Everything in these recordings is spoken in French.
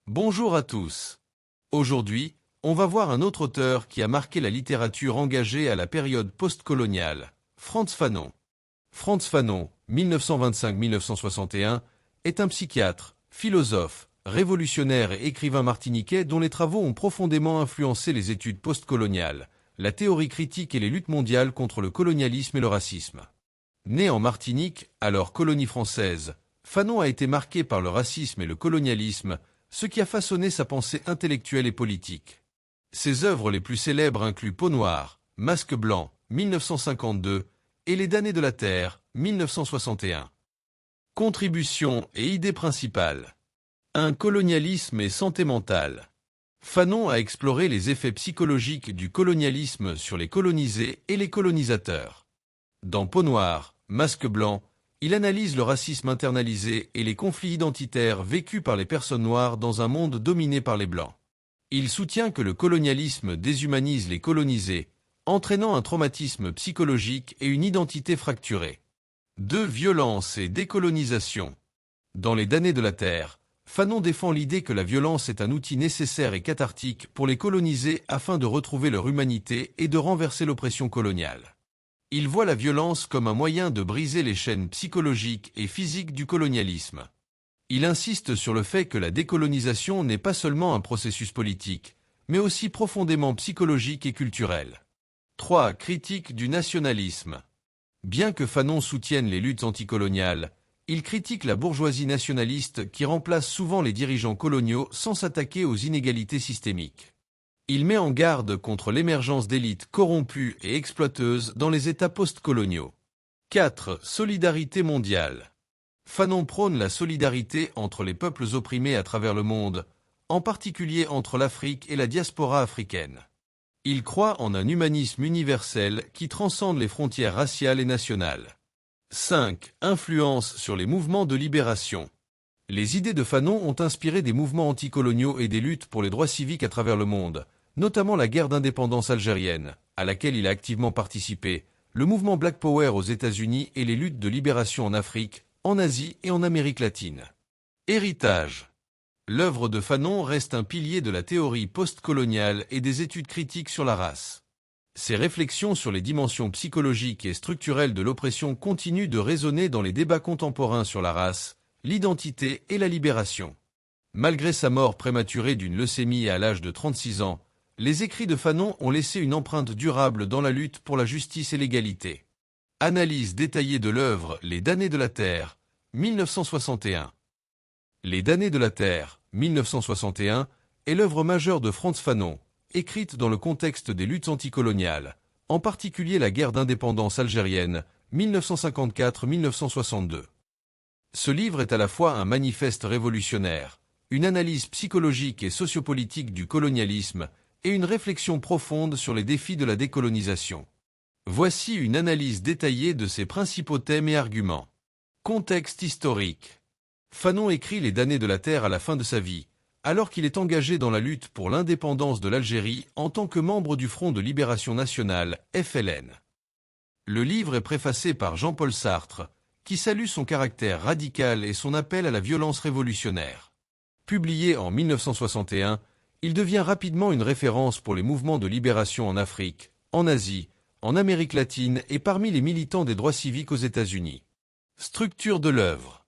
Bonjour à tous. Aujourd'hui, on va voir un autre auteur qui a marqué la littérature engagée à la période postcoloniale, Frantz Fanon. Frantz Fanon, 1925-1961, est un psychiatre, philosophe, révolutionnaire et écrivain martiniquais dont les travaux ont profondément influencé les études postcoloniales, la théorie critique et les luttes mondiales contre le colonialisme et le racisme. Né en Martinique, alors colonie française, Fanon a été marqué par le racisme et le colonialisme, ce qui a façonné sa pensée intellectuelle et politique. Ses œuvres les plus célèbres incluent Peau noire, Masque blanc, 1952, et Les damnés de la terre, 1961. Contributions et idées principales. Un colonialisme et santé mentale. Fanon a exploré les effets psychologiques du colonialisme sur les colonisés et les colonisateurs. Dans Peau noire, Masque blanc, il analyse le racisme internalisé et les conflits identitaires vécus par les personnes noires dans un monde dominé par les Blancs. Il soutient que le colonialisme déshumanise les colonisés, entraînant un traumatisme psychologique et une identité fracturée. 2. Violence et décolonisation. Dans Les damnés de la terre, Fanon défend l'idée que la violence est un outil nécessaire et cathartique pour les colonisés afin de retrouver leur humanité et de renverser l'oppression coloniale. Il voit la violence comme un moyen de briser les chaînes psychologiques et physiques du colonialisme. Il insiste sur le fait que la décolonisation n'est pas seulement un processus politique, mais aussi profondément psychologique et culturel. 3. Critique du nationalisme. Bien que Fanon soutienne les luttes anticoloniales, il critique la bourgeoisie nationaliste qui remplace souvent les dirigeants coloniaux sans s'attaquer aux inégalités systémiques. Il met en garde contre l'émergence d'élites corrompues et exploiteuses dans les États postcoloniaux. 4. Solidarité mondiale. Fanon prône la solidarité entre les peuples opprimés à travers le monde, en particulier entre l'Afrique et la diaspora africaine. Il croit en un humanisme universel qui transcende les frontières raciales et nationales. 5. Influence sur les mouvements de libération. Les idées de Fanon ont inspiré des mouvements anticoloniaux et des luttes pour les droits civiques à travers le monde, notamment la guerre d'indépendance algérienne, à laquelle il a activement participé, le mouvement Black Power aux États-Unis et les luttes de libération en Afrique, en Asie et en Amérique latine. Héritage. L'œuvre de Fanon reste un pilier de la théorie postcoloniale et des études critiques sur la race. Ses réflexions sur les dimensions psychologiques et structurelles de l'oppression continuent de résonner dans les débats contemporains sur la race, l'identité et la libération. Malgré sa mort prématurée d'une leucémie à l'âge de 36 ans, les écrits de Fanon ont laissé une empreinte durable dans la lutte pour la justice et l'égalité. Analyse détaillée de l'œuvre Les damnés de la terre, 1961. Les damnés de la terre, 1961, est l'œuvre majeure de Frantz Fanon, écrite dans le contexte des luttes anticoloniales, en particulier la guerre d'indépendance algérienne, 1954-1962. Ce livre est à la fois un manifeste révolutionnaire, une analyse psychologique et sociopolitique du colonialisme et une réflexion profonde sur les défis de la décolonisation. Voici une analyse détaillée de ses principaux thèmes et arguments. Contexte historique. Fanon écrit Les damnés de la terre à la fin de sa vie, alors qu'il est engagé dans la lutte pour l'indépendance de l'Algérie en tant que membre du Front de Libération Nationale, FLN. Le livre est préfacé par Jean-Paul Sartre, qui salue son caractère radical et son appel à la violence révolutionnaire. Publié en 1961, il devient rapidement une référence pour les mouvements de libération en Afrique, en Asie, en Amérique latine et parmi les militants des droits civiques aux États-Unis. Structure de l'œuvre.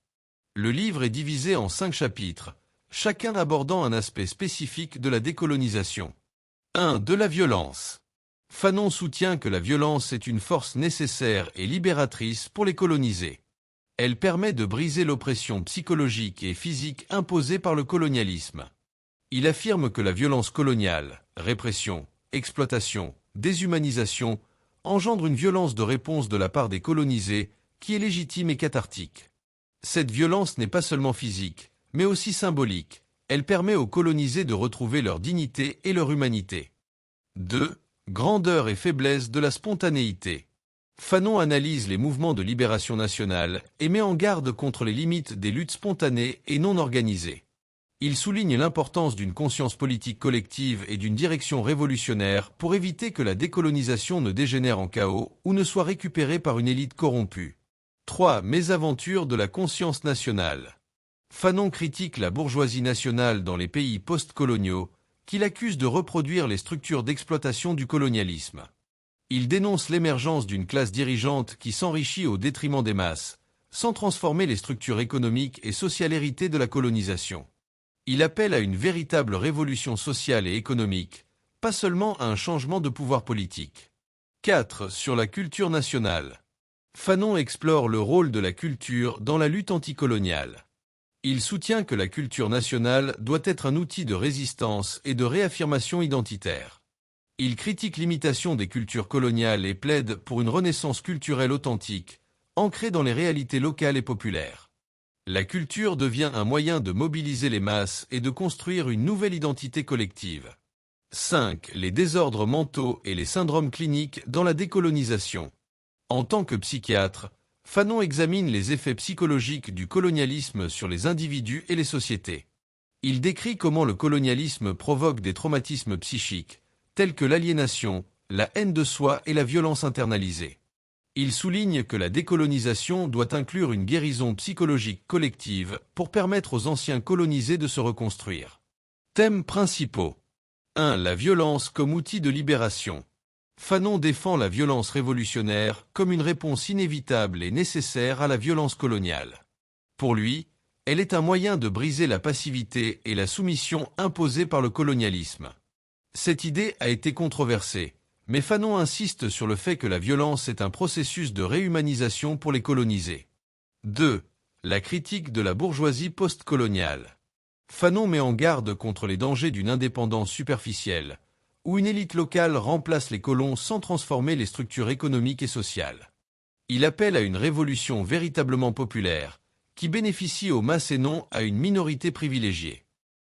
Le livre est divisé en 5 chapitres, chacun abordant un aspect spécifique de la décolonisation. 1. De la violence. Fanon soutient que la violence est une force nécessaire et libératrice pour les colonisés. Elle permet de briser l'oppression psychologique et physique imposée par le colonialisme. Il affirme que la violence coloniale, répression, exploitation, déshumanisation, engendre une violence de réponse de la part des colonisés qui est légitime et cathartique. Cette violence n'est pas seulement physique, mais aussi symbolique. Elle permet aux colonisés de retrouver leur dignité et leur humanité. 2. Grandeur et faiblesse de la spontanéité. Fanon analyse les mouvements de libération nationale et met en garde contre les limites des luttes spontanées et non organisées. Il souligne l'importance d'une conscience politique collective et d'une direction révolutionnaire pour éviter que la décolonisation ne dégénère en chaos ou ne soit récupérée par une élite corrompue. 3. Mésaventures de la conscience nationale. Fanon critique la bourgeoisie nationale dans les pays post-coloniaux, qu'il accuse de reproduire les structures d'exploitation du colonialisme. Il dénonce l'émergence d'une classe dirigeante qui s'enrichit au détriment des masses, sans transformer les structures économiques et sociales héritées de la colonisation. Il appelle à une véritable révolution sociale et économique, pas seulement à un changement de pouvoir politique. 4. Sur la culture nationale. Fanon explore le rôle de la culture dans la lutte anticoloniale. Il soutient que la culture nationale doit être un outil de résistance et de réaffirmation identitaire. Il critique l'imitation des cultures coloniales et plaide pour une renaissance culturelle authentique, ancrée dans les réalités locales et populaires. La culture devient un moyen de mobiliser les masses et de construire une nouvelle identité collective. 5. Les désordres mentaux et les syndromes cliniques dans la décolonisation. En tant que psychiatre, Fanon examine les effets psychologiques du colonialisme sur les individus et les sociétés. Il décrit comment le colonialisme provoque des traumatismes psychiques, tels que l'aliénation, la haine de soi et la violence internalisée. Il souligne que la décolonisation doit inclure une guérison psychologique collective pour permettre aux anciens colonisés de se reconstruire. Thèmes principaux. 1. La violence comme outil de libération. Fanon défend la violence révolutionnaire comme une réponse inévitable et nécessaire à la violence coloniale. Pour lui, elle est un moyen de briser la passivité et la soumission imposées par le colonialisme. Cette idée a été controversée, mais Fanon insiste sur le fait que la violence est un processus de réhumanisation pour les colonisés. 2. La critique de la bourgeoisie post-coloniale. Fanon met en garde contre les dangers d'une indépendance superficielle, où une élite locale remplace les colons sans transformer les structures économiques et sociales. Il appelle à une révolution véritablement populaire, qui bénéficie aux masses et non à une minorité privilégiée.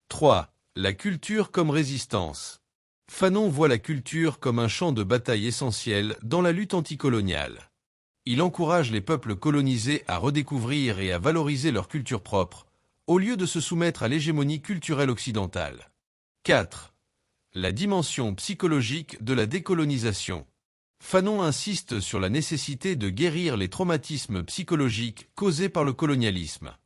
3. La culture comme résistance. Fanon voit la culture comme un champ de bataille essentiel dans la lutte anticoloniale. Il encourage les peuples colonisés à redécouvrir et à valoriser leur culture propre, au lieu de se soumettre à l'hégémonie culturelle occidentale. 4. La dimension psychologique de la décolonisation. Fanon insiste sur la nécessité de guérir les traumatismes psychologiques causés par le colonialisme.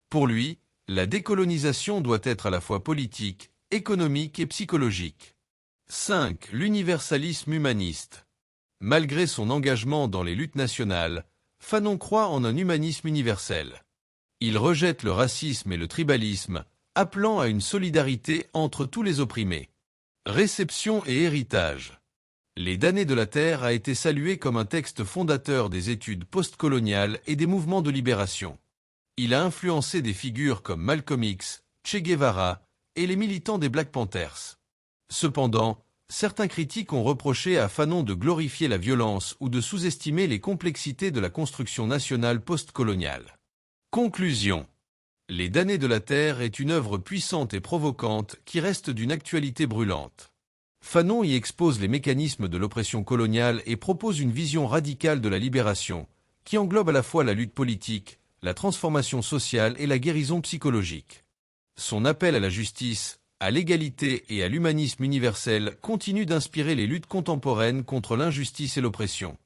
Pour lui, la décolonisation doit être à la fois politique, économique et psychologique. 5. L'universalisme humaniste. Malgré son engagement dans les luttes nationales, Fanon croit en un humanisme universel. Il rejette le racisme et le tribalisme, appelant à une solidarité entre tous les opprimés. Réception et héritage. Les damnés de la terre a été salué comme un texte fondateur des études postcoloniales et des mouvements de libération. Il a influencé des figures comme Malcolm X, Che Guevara et les militants des Black Panthers. Cependant, certains critiques ont reproché à Fanon de glorifier la violence ou de sous-estimer les complexités de la construction nationale postcoloniale. Conclusion. Les damnés de la terre est une œuvre puissante et provocante qui reste d'une actualité brûlante. Fanon y expose les mécanismes de l'oppression coloniale et propose une vision radicale de la libération, qui englobe à la fois la lutte politique, la transformation sociale et la guérison psychologique. Son appel à la justice, à l'égalité et à l'humanisme universel continue d'inspirer les luttes contemporaines contre l'injustice et l'oppression.